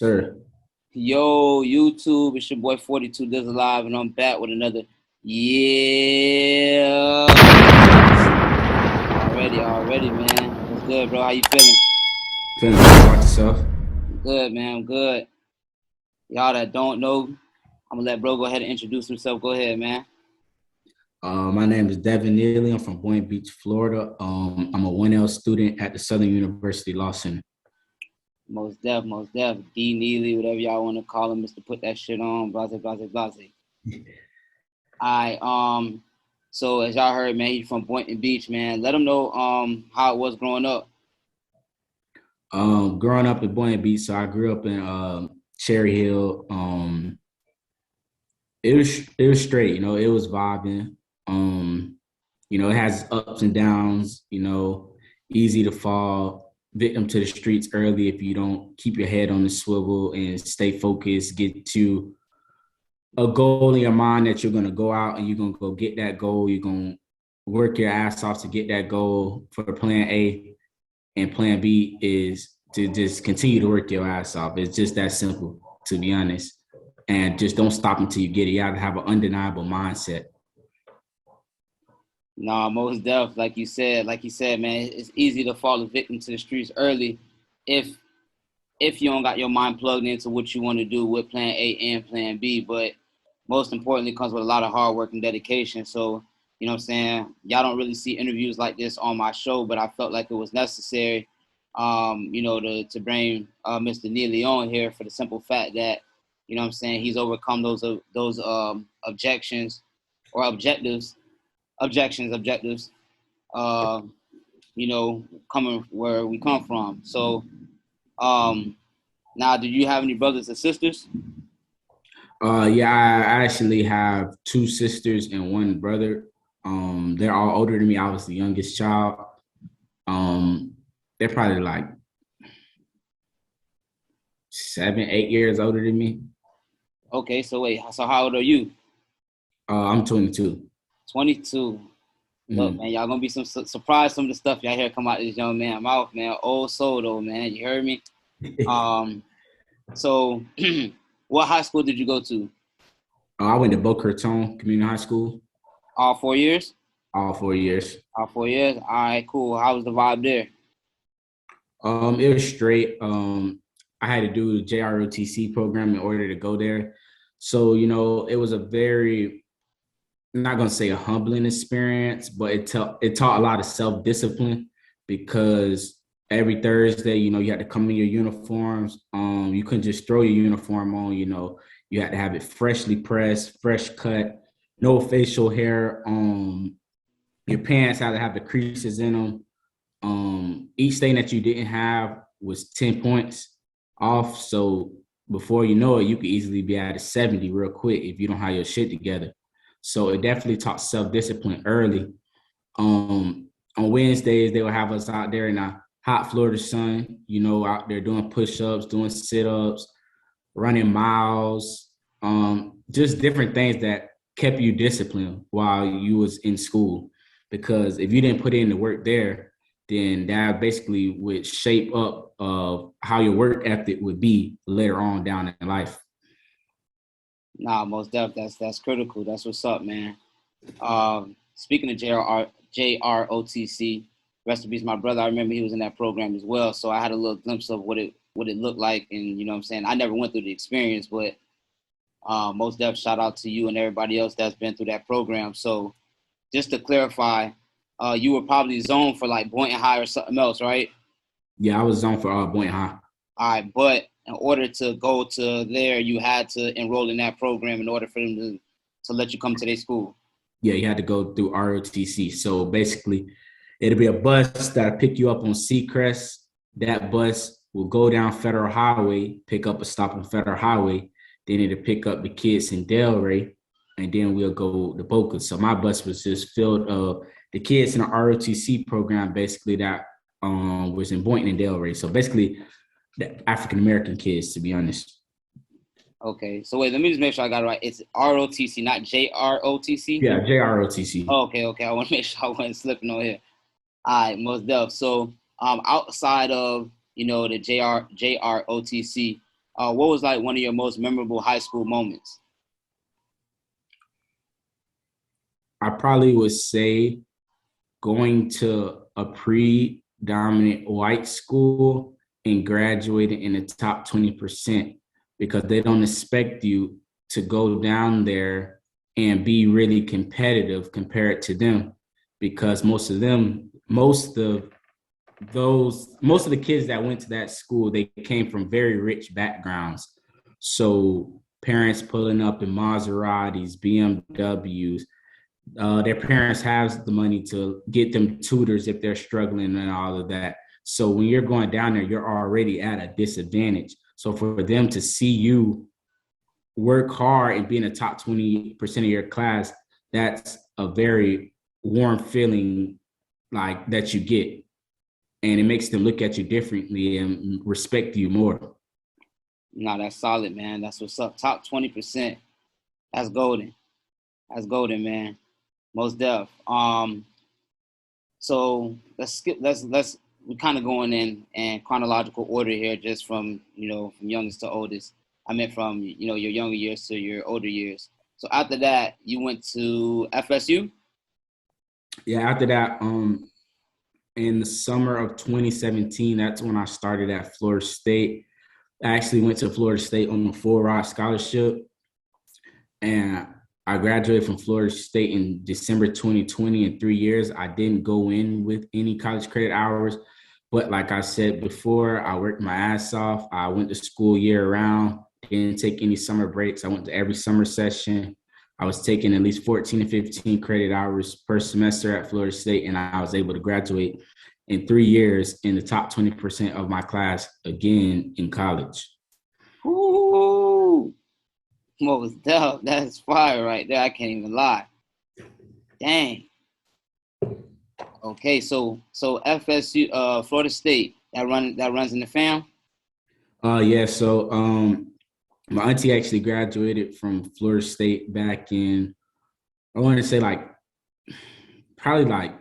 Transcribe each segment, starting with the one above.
Sir, Yo, YouTube, it's your boy 42 Diz Alive, and I'm back with another. Yeah. Already, man. What's good, bro? How you feeling? feeling good about yourself? Good, man. I'm good. Y'all that don't know, I'm gonna let bro go ahead and introduce himself. Go ahead, man. My name is Devin Neely. I'm from Boynton Beach, Florida. I'm a 1L student at the Southern University Law Center. Most def. D Neely, whatever y'all want to call him, Mr. Put That Shit On, blase. I So as y'all heard, man, he's from Boynton Beach, man. Let him know how it was growing up. Growing up in Boynton Beach, so I grew up in Cherry Hill. It was straight, it was vibing. It has ups and downs, easy to fall victim to the streets early if you don't keep your head on the swivel and stay focused, get to a goal in your mind that you're going to go out and you're going to go get that goal. You're going to work your ass off to get that goal for plan A, and plan B is to just continue to work your ass off. It's just that simple, to be honest. And just don't stop until you get it. You have to have an undeniable mindset. Nah, most def, like you said, man, it's easy to fall a victim to the streets early if if you don't got your mind plugged into what you want to do with plan A and plan B. But most importantly, it comes with a lot of hard work and dedication. So, you know what I'm saying? Y'all don't really see interviews like this on my show, but I felt like it was necessary, to bring Mr. Neely on here for the simple fact that, you know what I'm saying, he's overcome those objections or objectives, uh, coming where we come from. So, um, now, do you have any brothers and sisters? Yeah, I actually have two sisters and one brother. They're all older than me. I was the youngest child. Um, they're probably like 7, 8 years older than me. Okay, so wait, so how old are you? I'm 22. 22. Look, man, Mhm. y'all gonna be surprised some of the stuff y'all hear come out of this young man mouth, man. Old soul though, man. You heard me? Um, so what high school did you go to? I went to Boca Raton Community High School All 4 years? all 4 years. All 4 years? All right, cool. How was the vibe there? It was straight. I had to do the JROTC program in order to go there. So, it was a very, I'm not gonna say a humbling experience, but it taught a lot of self-discipline because every Thursday, you had to come in your uniforms. You couldn't just throw your uniform on, you had to have it freshly pressed, fresh cut, no facial hair. Your pants had to have the creases in them. Each thing that you didn't have was 10 points off. So before you know it, you could easily be at a 70 real quick if you don't have your shit together. So it definitely taught self-discipline early. On Wednesdays, they would have us out there in a hot Florida sun, out there doing push-ups, doing sit-ups, running miles, just different things that kept you disciplined while you was in school. Because if you didn't put in the work there, then that basically would shape up how your work ethic would be later on down in life. Nah, most definitely. That's critical. That's what's up, man. Speaking of JROTC, rest in peace, my brother. I remember he was in that program as well, so I had a little glimpse of what it looked like, and you know what I'm saying. I never went through the experience, but most def shout out to you and everybody else that's been through that program. So just to clarify, you were probably zoned for like Boynton High or something else, right? Yeah, I was on for Boynton High. All right, but in order to go to there, you had to enroll in that program in order for them to let you come to their school. Yeah, you had to go through ROTC. So basically, it'll be a bus that'll pick you up on Seacrest. That bus will go down Federal Highway, pick up a stop on Federal Highway. Then it'll pick up the kids in Delray, and then we'll go to Boca. So my bus was just filled of the kids in the ROTC program, basically that was in Boynton and Delray. So basically, the African American kids, to be honest. Okay, so wait, let me just make sure I got it right. It's ROTC, not JROTC. Yeah, JROTC. Okay. I want to make sure I wasn't slipping on here. All right, most def. So, outside of the JROTC, What was like one of your most memorable high school moments? I probably would say going to a predominant white school and graduating in the top 20% because they don't expect you to go down there and be really competitive compared to them because most of the kids that went to that school, they came from very rich backgrounds. So parents pulling up in Maseratis, BMWs, their parents have the money to get them tutors if they're struggling and all of that. So when you're going down there, you're already at a disadvantage. So for them to see you work hard and be in the top 20% of your class, that's a very warm feeling like that you get. And it makes them look at you differently and respect you more. No, that's solid, man. That's what's up. Top 20%. That's golden. That's golden, man. Most def. So let's skip. Let's we're kind of going in chronological order here, just from from youngest to oldest. I meant from your younger years to your older years. So after that, you went to FSU. Yeah, after that, in the summer of 2017, that's when I started at Florida State. I actually went to Florida State on a full ride scholarship, and I graduated from Florida State in December 2020. In 3 years, I didn't go in with any college credit hours, but like I said before, I worked my ass off. I went to school year round, didn't take any summer breaks. I went to every summer session. I was taking at least 14 to 15 credit hours per semester at Florida State, and I was able to graduate in 3 years in the top 20% of my class again in college. Ooh, most def. That's fire right there. I can't even lie. Dang. Okay, so FSU, Florida State, that runs in the fam. Yeah, so my auntie actually graduated from Florida State back in, I want to say like probably like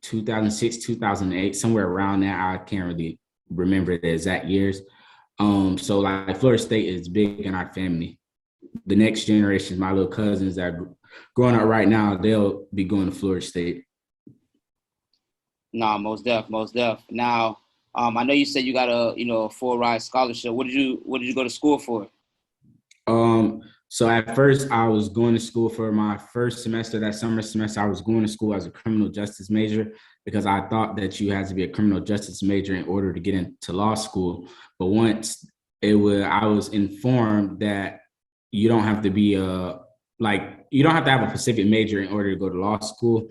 2006, 2008, somewhere around there. I can't really remember the exact years. So like Florida State is big in our family. The next generation, my little cousins that are growing up right now, they'll be going to Florida State. Nah, most def, most def. Now, I know you said you got a full ride scholarship. What did you go to school for? So at first I was going to school for my first semester, that summer semester, I was going to school as a criminal justice major because I thought that you had to be a criminal justice major in order to get into law school. But once I was informed that you don't have to be you don't have to have a specific major in order to go to law school.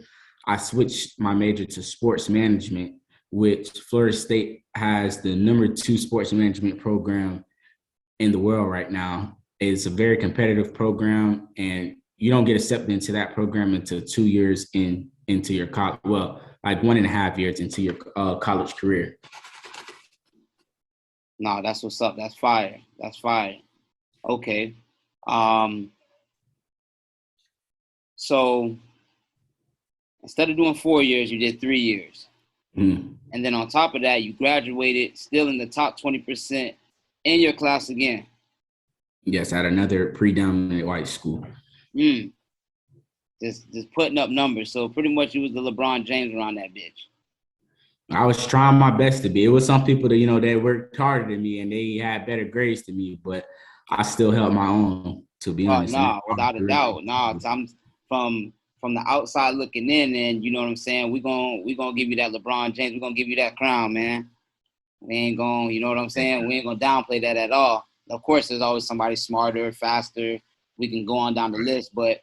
I switched my major to sports management, which Florida State has the number 2 sports management program in the world right now. It's a very competitive program, and you don't get accepted into that program until 2 years into your college. Well, like 1.5 years into your college career. Nah, that's what's up. That's fire. That's fire. Okay. Um, so instead of doing 4 years, you did 3 years. Mm. And then on top of that, you graduated still in the top 20% in your class again. Yes, at another predominant white school. Mm, just putting up numbers. So pretty much you was the LeBron James around that bitch. I was trying my best to be. It was some people that, they worked harder than me and they had better grades than me, but I still held my own, to be Oh honest. And no, without a doubt. No, I'm from from the outside looking in, and you know what I'm saying. We gonna give you that LeBron James. We gonna give you that crown, man. We ain't gonna, you know what I'm saying. We ain't gonna downplay that at all. Of course, there's always somebody smarter, faster. We can go on down the list, but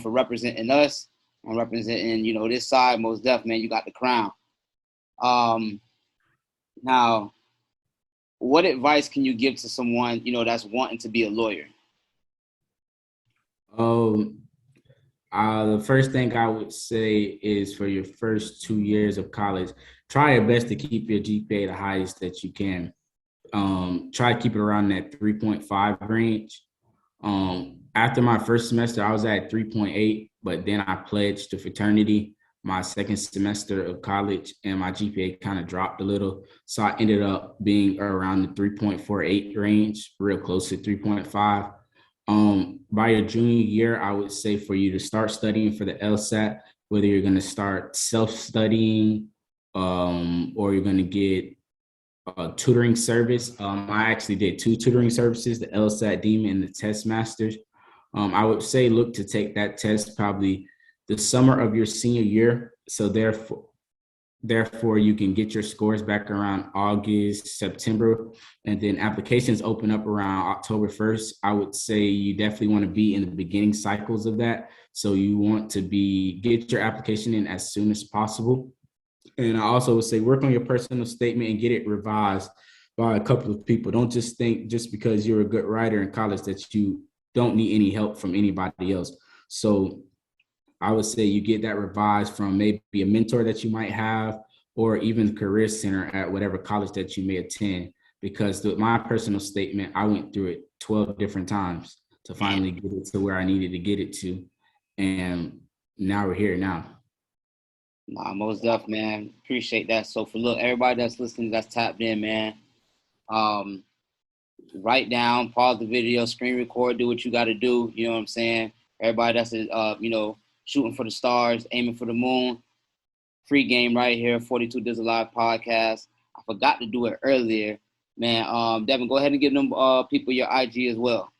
for representing us and representing this side, most definitely, man, you got the crown. Um, Now, what advice can you give to someone that's wanting to be a lawyer? Um, the first thing I would say is for your first 2 years of college, try your best to keep your GPA the highest that you can. Try to keep it around that 3.5 range. After my first semester, I was at 3.8, but then I pledged to fraternity. my second semester of college, and my GPA kind of dropped a little. So I ended up being around the 3.48 range, real close to 3.5. By your junior year, I would say for you to start studying for the LSAT, whether you're going to start self-studying or you're going to get a tutoring service. I actually did two tutoring services, the LSAT Demon and the Test Masters. I would say look to take that test probably the summer of your senior year. So therefore you can get your scores back around August, September, and then applications open up around October 1st. I would say you definitely want to be in the beginning cycles of that. So you want to get your application in as soon as possible. And I also would say work on your personal statement and get it revised by a couple of people. Don't just think just because you're a good writer in college that you don't need any help from anybody else. So I would say you get that revised from maybe a mentor that you might have, or even the career center at whatever college that you may attend. Because with my personal statement, I went through it 12 different times to finally get it to where I needed to get it to. And now we're here now. Nah, most definitely, man. Appreciate that. So for look, everybody that's listening, that's tapped in, man. Write down, pause the video, screen record, do what you got to do. You know what I'm saying? Everybody that's shooting for the stars, aiming for the moon. Free game right here, 42 Diz Alive podcast. I forgot to do it earlier, man. Devin, go ahead and give them people your IG as well.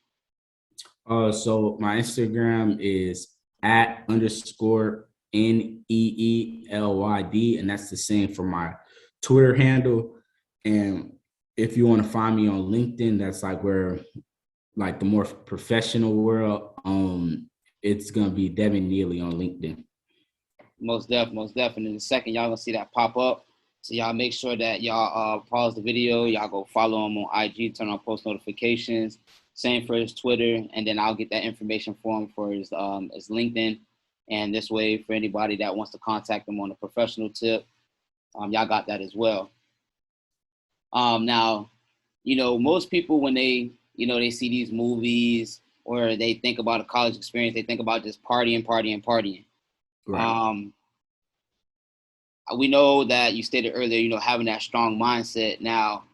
So my Instagram is @_NEELYD, and that's the same for my Twitter handle. And if you want to find me on LinkedIn, that's like where like the more professional world, it's gonna be Devin Neely on LinkedIn. Most definitely. In a second, y'all gonna see that pop up. So y'all make sure that y'all pause the video. Y'all go follow him on IG, turn on post notifications. Same for his Twitter, and then I'll get that information for him for his LinkedIn. And this way, for anybody that wants to contact him on a professional tip, y'all got that as well. Now, most people when they see these movies or they think about a college experience, they think about just partying. Right. We know that you stated earlier, having that strong mindset. Now,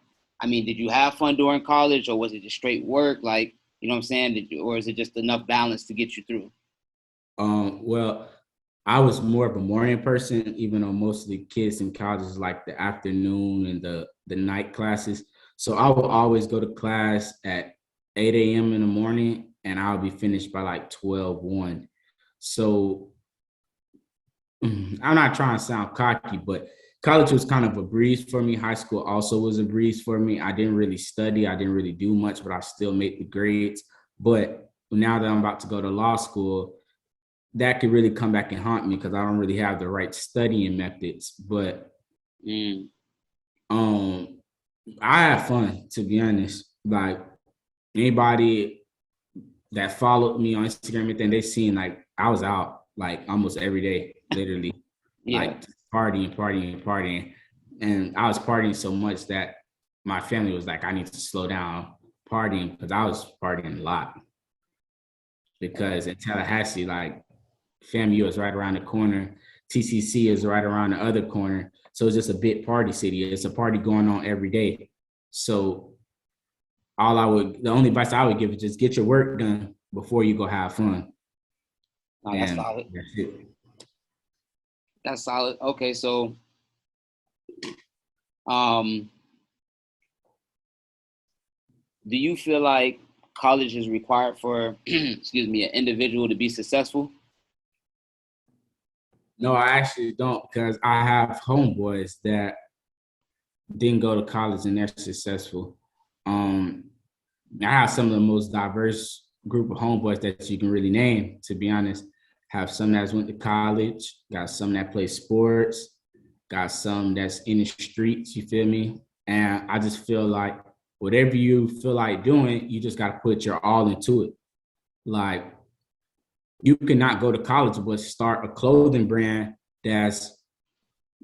I mean, did you have fun during college, or was it just straight work? Like, you know what I'm saying? Or is it just enough balance to get you through? Well, I was more of a morning person, even though most of the kids in college is like the afternoon and the night classes. So I would always go to class at 8 a.m. in the morning, and I'll be finished by like 12:01. So I'm not trying to sound cocky, but college was kind of a breeze for me. High school also was a breeze for me. I didn't really study. I didn't really do much, but I still made the grades. But now that I'm about to go to law school, that could really come back and haunt me because I don't really have the right studying methods. But I have fun, to be honest. Like anybody that followed me on Instagram, everything, they seen like I was out like almost every day, literally. Yeah. Like partying. And I was partying so much that my family was like, I need to slow down partying because I was partying a lot. Because in Tallahassee, like FAMU is right around the corner. TCC is right around the other corner. So it's just a big party city. It's a party going on every day. So the only advice I would give is just get your work done before you go have fun. Oh, that's solid. That's it. That's solid. Okay, so do you feel like college is required for excuse me, an individual to be successful? No, I actually don't, because I have homeboys that didn't go to college and they're successful. I have some of the most diverse group of homeboys that you can really name, to be honest. Have some that's went to college, got some that play sports, got some that's in the streets, you feel me? And I just feel like whatever you feel like doing, you just got to put your all into it. Like, you cannot go to college but start a clothing brand that's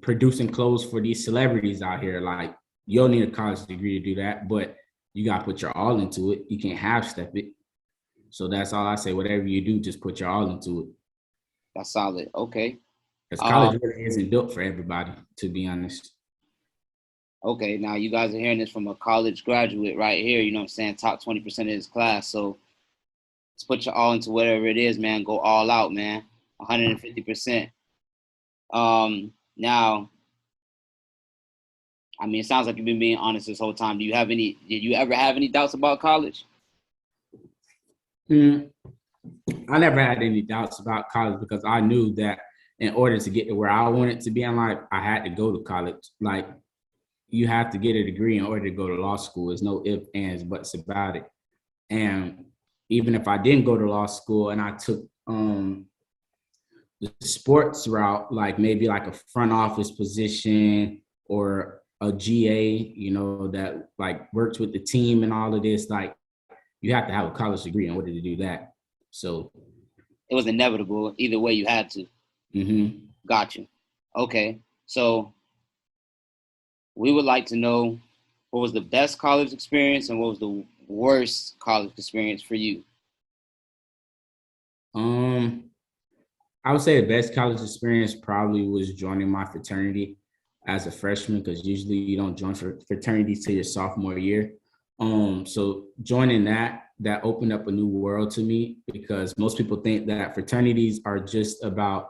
producing clothes for these celebrities out here. Like, you don't need a college degree to do that, but you got to put your all into it. You can't half step it. So that's all I say. Whatever you do, just put your all into it. That's solid. Okay. Because Um, college really isn't built for everybody, to be honest. okay, now you guys are hearing this from a college graduate right here. You know what I'm saying? Top 20% of his class. So let's put your all into whatever it is, man. Go all out, man. 150%. Now, I mean, it sounds like you've been being honest this whole time. Did you ever have any doubts about college? Mm, I never had any doubts about college because I knew that in order to get to where I wanted to be in life, I had to go to college. Like, you have to get a degree in order to go to law school. There's no ifs, ands, buts about it. And even if I didn't go to law school and I took the sports route, like maybe like a front office position or a GA, that like works with the team and all of this, like you have to have a college degree in order to do that. So, It was inevitable. Either way, you had to. mm-hmm. Got you. Okay. So we would like to know what was the best college experience and what was the worst college experience for you? um, I would say the best college experience probably was joining my fraternity as a freshman because usually you don't join for fraternities till your sophomore year. So joining that opened up a new world to me because most people think that fraternities are just about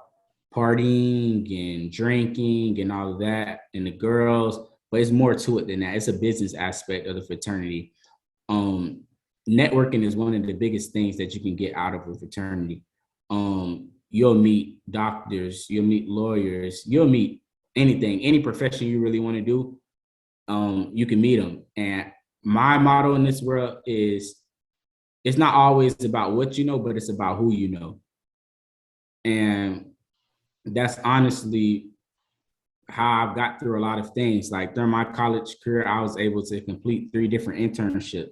partying and drinking and all of that and the girls, but it's more to it than that. It's a business aspect of the fraternity. um, Networking is one of the biggest things that you can get out of a fraternity. You'll meet doctors, you'll meet lawyers, you'll meet anything, any profession you really want to do. You can meet them. And my motto in this world is it's not always about what you know, but it's about who you know. And that's honestly how I've got through a lot of things. Like during my college career, I was able to complete 3 different internships.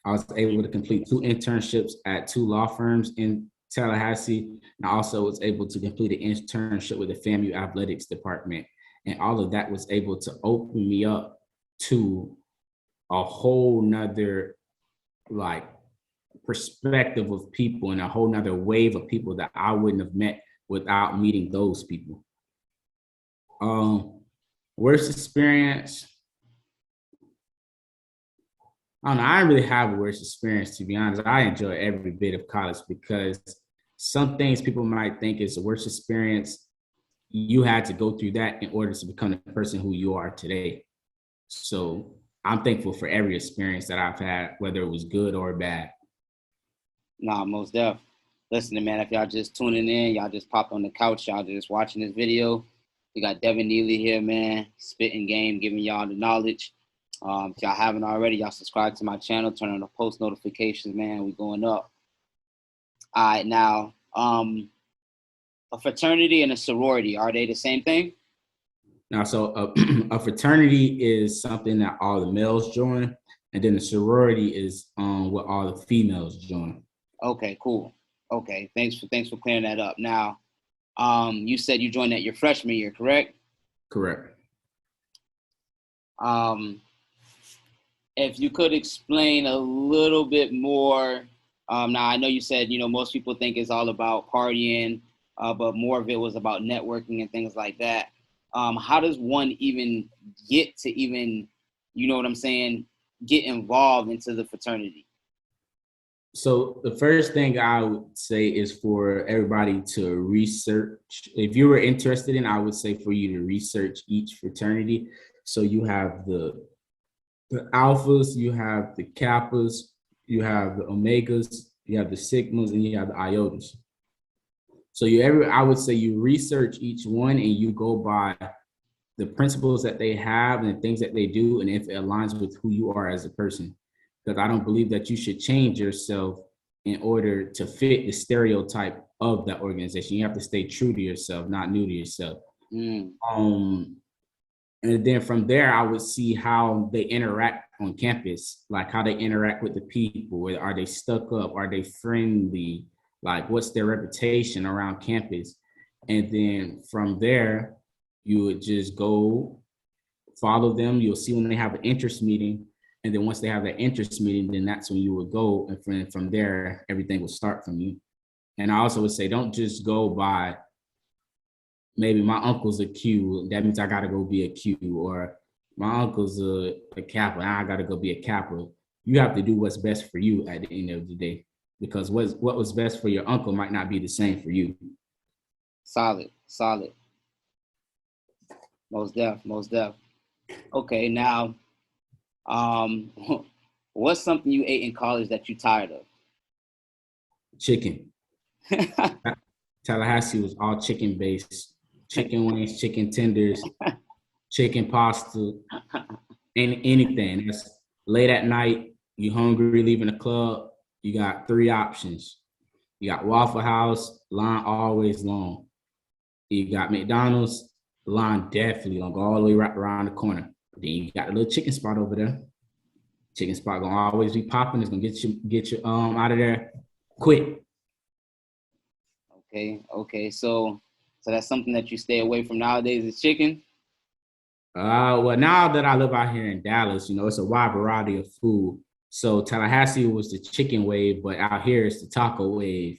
I was able to complete 2 internships at 2 law firms in Tallahassee. And I also was able to complete an internship with the FAMU athletics department. And all of that was able to open me up to a whole nother like perspective of people and a whole nother wave of people that I wouldn't have met without meeting those people. Um, Worst experience. I don't know. I didn't really have a worst experience, to be honest. I enjoy every bit of college because some things people might think is the worst experience. You had to go through that in order to become the person who you are today. So I'm thankful for every experience that I've had, whether it was good or bad. Nah, most def. Listen, man, if y'all just tuning in, y'all just popped on the couch, y'all just watching this video. We got Devin Neely here, man, spitting game, giving y'all the knowledge. If y'all haven't already, y'all subscribe to my channel, turn on the post notifications, man. We going up. All right, now, a fraternity and a sorority, are they the same thing? Now, so a fraternity is something that all the males join, and then the sorority is what all the females join. Okay, cool. Okay, thanks for clearing that up. Now, you said you joined at your freshman year, correct? Correct. Um, if you could explain a little bit more. Now, I know you said, most people think it's all about partying, but more of it was about networking and things like that. How does one even get to even, you know what I'm saying, get involved into the fraternity? So the first thing I would say is for everybody to research. If you were interested in, I would say for you to research each fraternity. So you have the alphas, you have the kappas, you have the omegas, you have the sigmas, and you have the iotas. So I would say you research each one and you go by the principles that they have and the things that they do, and if it aligns with who you are as a person. Because I don't believe that you should change yourself in order to fit the stereotype of that organization. You have to stay true to yourself, not new to yourself. Mm. And then from there, I would see how they interact on campus, like how they interact with the people. Are they stuck up? Are they friendly? Like, what's their reputation around campus? And then from there, you would just go follow them. You'll see when they have an interest meeting. And then once they have that interest meeting, then that's when you would go. And from there, everything will start from you. And I also would say, don't just go by maybe my uncle's a Q. That means I gotta go be a Q, or my uncle's a Kappa. I gotta go be a Kappa. You have to do what's best for you at the end of the day, because what was best for your uncle might not be the same for you. Solid, solid. Most def, most def. Okay, now, um, what's something you ate in college that you tired Chicken. of? Tallahassee was all chicken based. Chicken wings, chicken tenders, chicken pasta, and anything. That's late at night, you hungry, leaving the club, you got three options. You got Waffle House, line always long. You got McDonald's, line definitely long, go all the way right around the corner. Then you got a little chicken spot over there. Chicken spot gonna always be popping. It's gonna get you out of there quick. Okay, okay. So that's something that you stay away from nowadays is chicken. Well, now that I live out here in Dallas, it's a wide variety of food. So Tallahassee was the chicken wave, but out here it's the taco wave.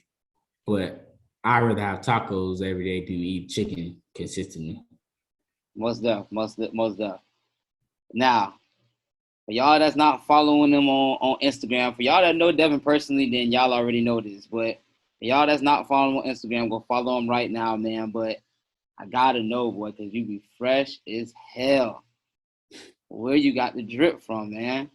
But I rather have tacos every day than eat chicken consistently. Most def, most def. Now, for y'all that's not following them on Instagram, for y'all that know Devin personally, then y'all already know this. But for y'all that's not following on Instagram, go follow him right now, man. But I gotta know, boy, because you be fresh as hell. Where you got the drip from, man?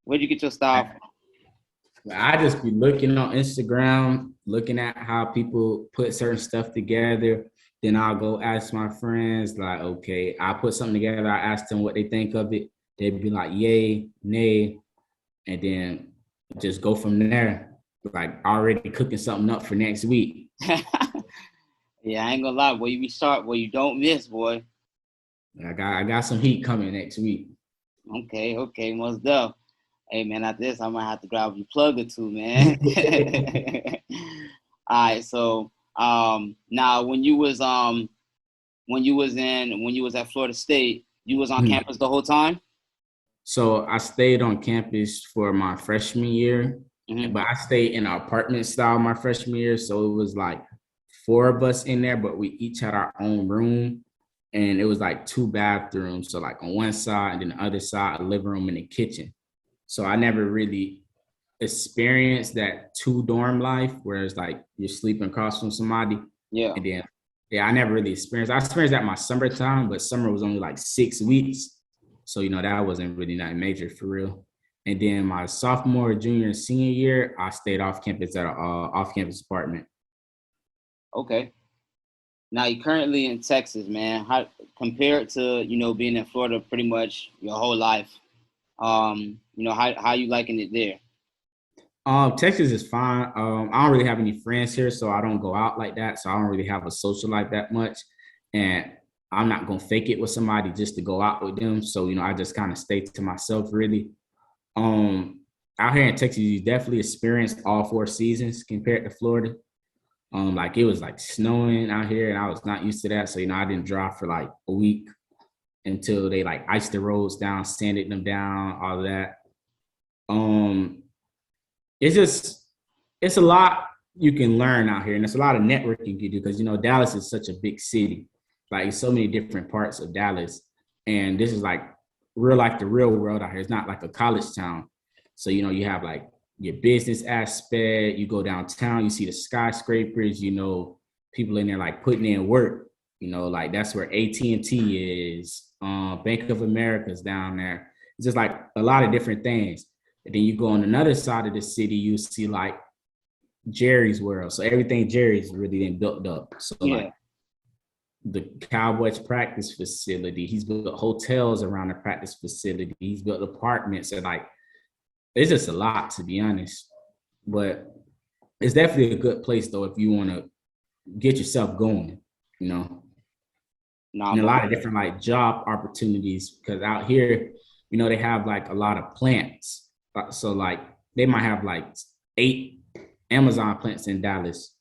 Where'd you get your style from? I just be looking on Instagram, looking at how people put certain stuff together. Then I'll go ask my friends, like, okay, I put something together. I ask them what they think of it. They'd be like, yay, nay, and then just go from there. Like already cooking something up for next week. Yeah, I ain't gonna lie, boy. You be sharp, boy. You don't miss, boy. I got some heat coming next week. Okay, okay, most def. Hey man, after this, I might have to grab you plug or two, man. All right, so now when you was at Florida State, you was on campus the whole time? So I stayed on campus for my freshman year, Mm-hmm. but I stayed in an apartment style my freshman year. So it was like four of us in there, but we each had our own room. And it was like two bathrooms. So like on one side and then the other side, a living room and a kitchen. So I never really experienced that two dorm life where it's like you're sleeping across from somebody. Yeah. And then yeah, I never really experienced. I experienced that my summertime, but summer was only like 6 weeks. So, that wasn't really that major for real. And then my sophomore, junior, and senior year, I stayed off campus at a off campus apartment. Okay. Now you're currently in Texas, man. How compared to being in Florida pretty much your whole life? How you liking it there? Texas is fine. I don't really have any friends here, so I don't go out like that. So I don't really have a social life that much. And I'm not gonna fake it with somebody just to go out with them. So, I just kind of stay to myself really. Um, Out here in Texas, you definitely experienced all four seasons compared to Florida. Like it was like snowing out here, and I was not used to that. So, I didn't drive for like a week until they like iced the roads down, sanded them down, all of that. Um, it's a lot you can learn out here, and it's a lot of networking you can do because Dallas is such a big city, like so many different parts of Dallas, and this is like real like the real world out here. It's not like a college town, so you have like your business aspect. You go downtown, you see the skyscrapers. People in there like putting in work. Like that's where AT&T is. Bank of America's down there. It's just like a lot of different things. And then you go on another side of the city, you see like Jerry's World. So everything Jerry's really been built up. So Yeah. like the Cowboys practice facility, he's built hotels around the practice facility. He's built apartments, and like it's just a lot to be honest. But it's definitely a good place though if you want to get yourself going. You know, Nah, and a lot of different like job opportunities because out here, they have like a lot of plants. So like they might have like 8 Amazon plants in Dallas.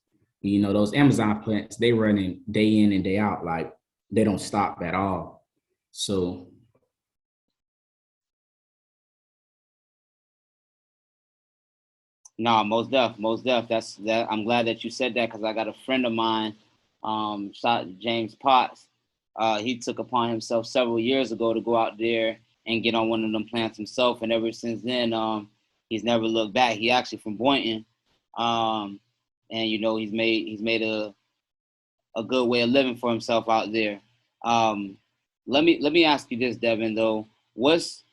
Those Amazon plants, they running day in and day out. Like they don't stop at all. So Nah, most def, most def. That's that. I'm glad that you said that because I got a friend of mine. Shout out to James Potts. He took upon himself several years ago to go out there and get on one of them plants himself, and ever since then, he's never looked back. He actually from Boynton, and he's made a good way of living for himself out there. Um, let me ask you this, Devin. Though, what's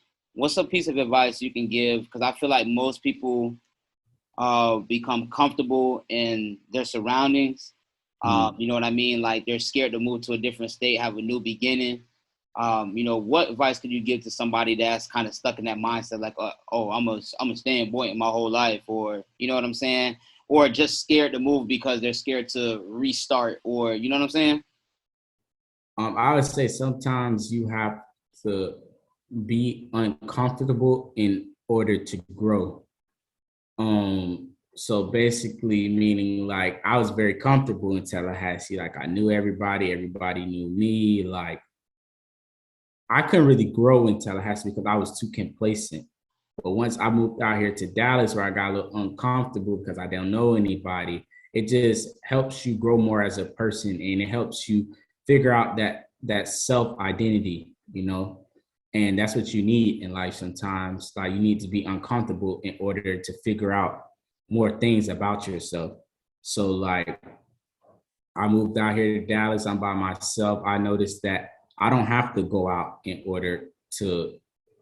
a piece of advice you can give? Because I feel like most people become comfortable in their surroundings. You know what I mean? Like they're scared to move to a different state, have a new beginning. What advice could you give to somebody that's kind of stuck in that mindset, like, oh, I'm a stay in Boynton my whole life, or you know what I'm saying, or just scared to move because they're scared to restart, or you know what I'm saying? I would say sometimes you have to be uncomfortable in order to grow. So basically meaning like I was very comfortable in Tallahassee. Like I knew everybody knew me. Like I couldn't really grow in Tallahassee because I was too complacent. But once I moved out here to Dallas, where I got a little uncomfortable because I don't know anybody, it just helps you grow more as a person, and it helps you figure out that self identity, and that's what you need in life sometimes. Like you need to be uncomfortable in order to figure out more things about yourself. So like I moved out here to Dallas. I'm by myself. I noticed that I don't have to go out in order to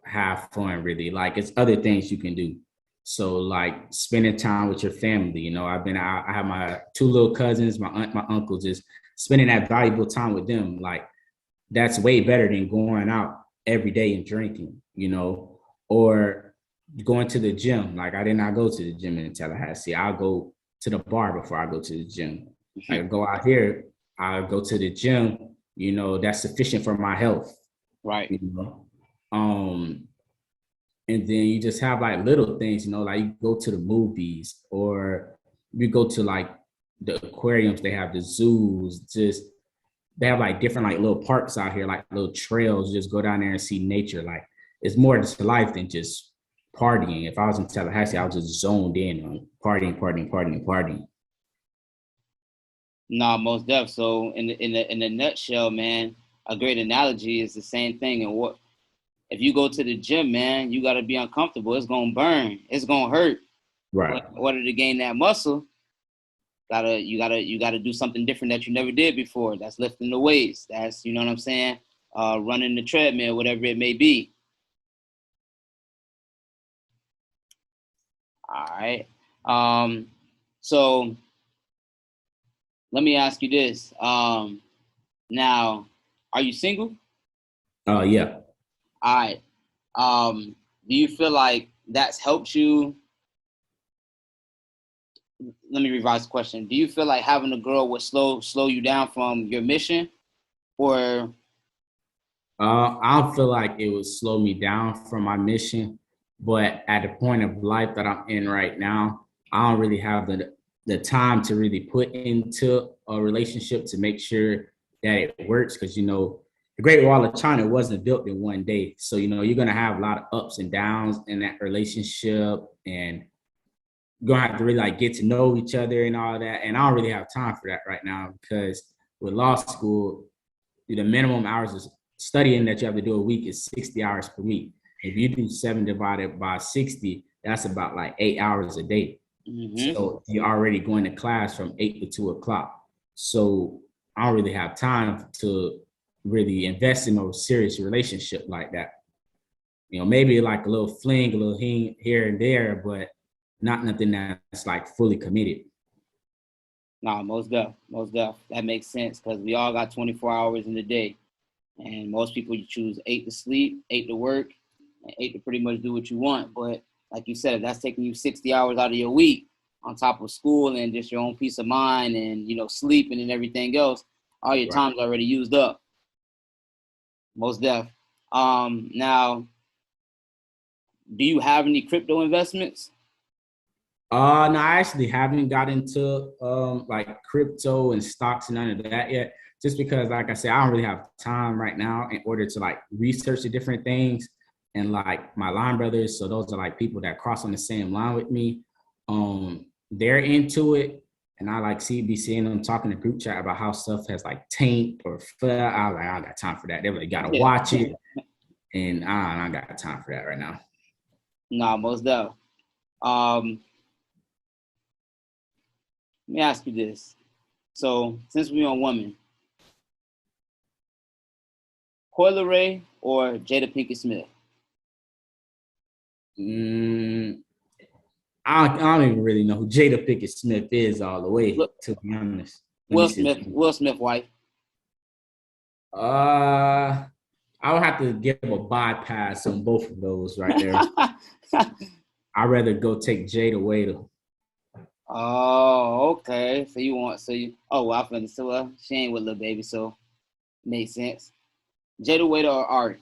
have fun, really. Like it's other things you can do. So like spending time with your family. I have my two little cousins, my aunt, my uncle, just spending that valuable time with them. Like that's way better than going out every day and drinking, or going to the gym. Like I did not go to the gym in Tallahassee. I'll go to the bar before I go to the gym. Like I go out here, I go to the gym, that's sufficient for my health. Right. You know. And then you just have like little things, like you go to the movies or you go to like the aquariums, they have the zoos, just they have like different like little parks out here, like little trails, just go down there and see nature. Like it's more to life than just partying. If I was in Tallahassee, I was just zoned in on partying. Nah, most def. So in a nutshell, man, a great analogy is the same thing. And what if you go to the gym, man? You got to be uncomfortable. It's gonna burn. It's gonna hurt. Right. But in order to gain that muscle, you gotta do something different that you never did before. That's lifting the weights. That's you know what I'm saying. Running the treadmill, whatever it may be. All right. So let me ask you this. Now, are you single? Yeah. All right. Do you feel like that's helped you? Let me revise the question. Do you feel like having a girl would slow you down from your mission, or I don't feel like it would slow me down from my mission, but at the point of life that I'm in right now, I don't really have the time to really put into a relationship to make sure that it works. Because the Great Wall of China wasn't built in one day, so you're gonna have a lot of ups and downs in that relationship, and you're gonna have to really like get to know each other and all that. And I don't really have time for that right now because with law school, the minimum hours of studying that you have to do a week is 60 hours per week. If you do 7 divided by 60, that's about like 8 hours a day. So you're already going to class from 8 to 2 o'clock. So I don't really have time to really invest in a serious relationship like that. Maybe like a little fling, a little here and there, but not nothing that's like fully committed. nah? Most def. That makes sense because we all got 24 hours in the day, and most people you choose 8 to sleep, 8 to work, and 8 to pretty much do what you want. But like you said, if that's taking you 60 hours out of your week on top of school and just your own peace of mind and sleeping and everything else, all your Right. time's already used up. Most def. Now, do you have any crypto investments? No, I actually haven't got into like crypto and stocks and none of that yet. Just because, like I said, I don't really have time right now in order to like research the different things. And like my line brothers, so those are like people that cross on the same line with me. They're into it, and I like be seeing them talking in the group chat about how stuff has like taint or fell. I was like, I don't got time for that. They really gotta Yeah. watch it, and I don't got time for that right now. Nah, most definitely. Let me ask you this. So since we're on women, Coyle Ray or Jada Pinkett Smith? Mm, I don't even really know who Jada Pinkett Smith is all the way, Look, to be honest. Let me Will see. Smith, Will Smith wife. I would have to give a bypass on both of those right there. I'd rather go take Jada Waiter. Oh, okay. Oh, well, I finna say, well, she ain't with Lil Baby, so makes sense. Jada Waiter or Ari?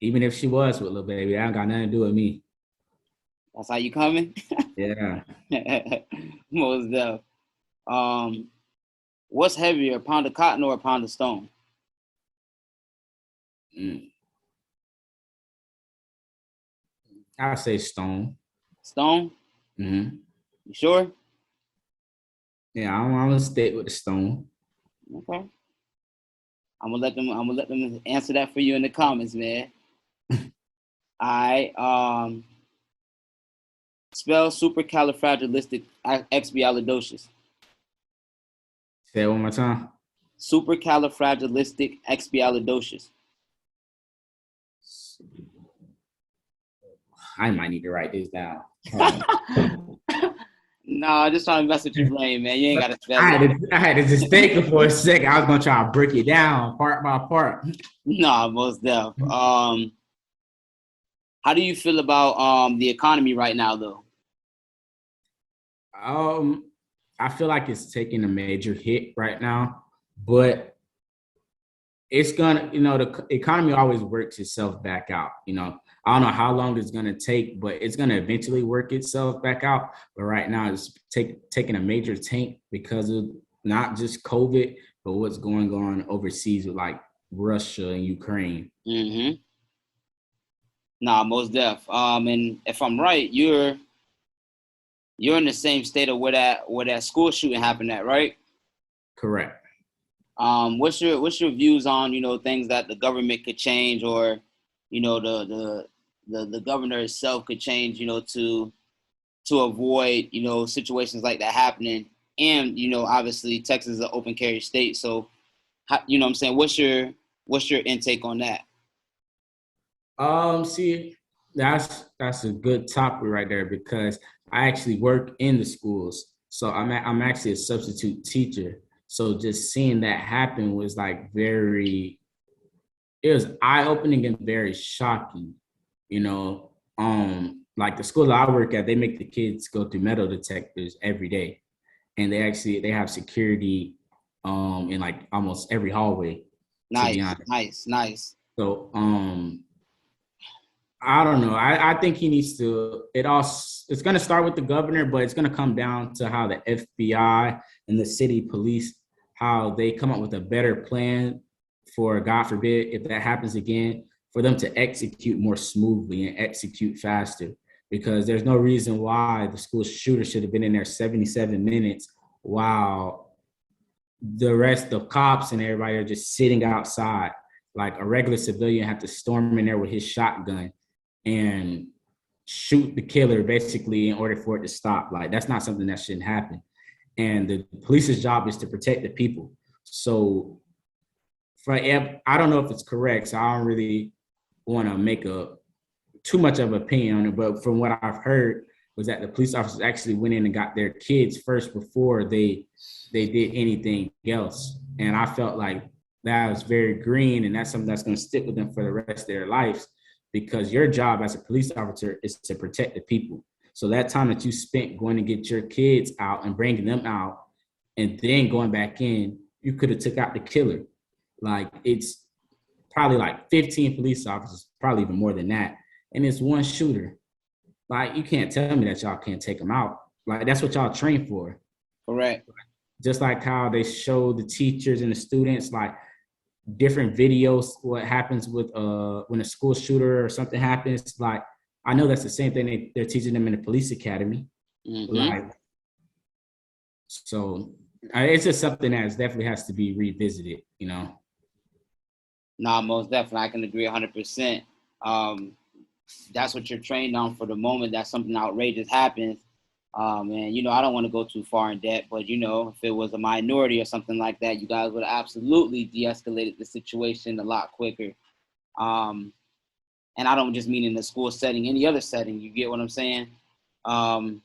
Even if she was with Lil Baby, that don't got nothing to do with me. That's how you coming? Yeah. Most definitely. What's heavier, a pound of cotton or a pound of stone? Mm. I'd say Stone. Stone? Mm-hmm. You sure? Yeah, I'm gonna stick with the Stone. Okay. I'm gonna let them answer that for you in the comments, man. I spell supercalifragilisticexpialidocious. Say it one more time. Supercalifragilisticexpialidocious. I might need to write this down. Nah, just trying to mess with your brain, man. You ain't gotta spell I it. had to, I had to just think for a second. I was gonna try to break it down part by part. Nah, most deaf. How do you feel about the economy right now, though? Um, I feel like it's taking a major hit right now, but it's gonna, the economy always works itself back out. I don't know how long it's gonna take, but it's gonna eventually work itself back out. But right now, it's taking a major tank because of not just COVID, but what's going on overseas with like Russia and Ukraine. Mm-hmm. Nah, most def. And if I'm right, you're in the same state of where that school shooting happened at, right? Correct. What's your views on things that the government could change, or the governor itself could change, to avoid situations like that happening, and obviously Texas is an open carry state, so what I'm saying, what's your intake on that? See, that's a good topic right there because I actually work in the schools, so I'm actually a substitute teacher. So just seeing that happen was like it was eye opening and very shocking. You know, like the school I work at, they make the kids go through metal detectors every day, and they have security, in like almost every hallway. To be Nice, honest, nice, nice. so I don't know. I think he needs to. It's going to start with the governor, but it's going to come down to how the FBI and the city police, how they come up with a better plan for, God forbid, if that happens again, for them to execute more smoothly and execute faster. Because there's no reason why the school shooter should have been in there 77 minutes while the rest of cops and everybody are just sitting outside. Like a regular civilian had to storm in there with his shotgun and shoot the killer basically in order for it to stop. Like that's not something that shouldn't happen. And the police's job is to protect the people. So I don't know if it's correct, so I don't really want to make too much of an opinion on it. But from what I've heard was that the police officers actually went in and got their kids first before they did anything else. And I felt like that was very green, and that's something that's going to stick with them for the rest of their lives, because your job as a police officer is to protect the people. So that time that you spent going to get your kids out and bringing them out and then going back in, you could have took out the killer. Like it's probably like 15 police officers, probably even more than that. And it's one shooter. Like you can't tell me that y'all can't take them out. Like that's what y'all train for. Correct. Just like how they show the teachers and the students like different videos, what happens with when a school shooter or something happens. Like I know that's the same thing they're teaching them in the police academy. Mm-hmm. Like So it's just something that definitely has to be revisited, you know. Nah, most definitely, I can agree 100%. That's what you're trained on for the moment that something outrageous happens. And I don't want to go too far in depth, but if it was a minority or something like that, you guys would have absolutely de-escalated the situation a lot quicker. Um, and I don't just mean in the school setting, any other setting. You get what I'm saying? Um,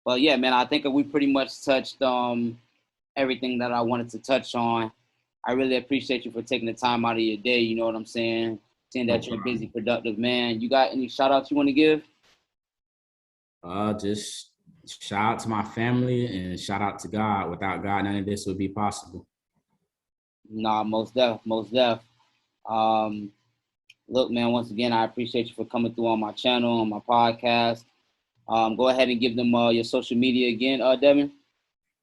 but yeah, man, I think we pretty much touched everything that I wanted to touch on. I really appreciate you for taking the time out of your day. You know what I'm saying? Seeing No that you're a problem. busy, productive man. You got any shout outs you want to give? Just shout out to my family and shout out to God. Without God, none of this would be possible. Nah, most def, most def. Um, Look, man, once again, I appreciate you for coming through on my channel, on my podcast. Go ahead and give them your social media again, Devin.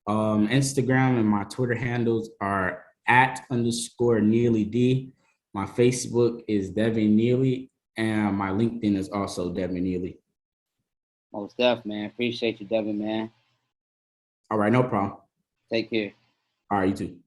Instagram and my Twitter handles are @_Neely_D. My Facebook is Devin Neely, and my LinkedIn is also Devin Neely. Most def, man. Appreciate you, Devin, man. All right, no problem. Take care. All right, you too.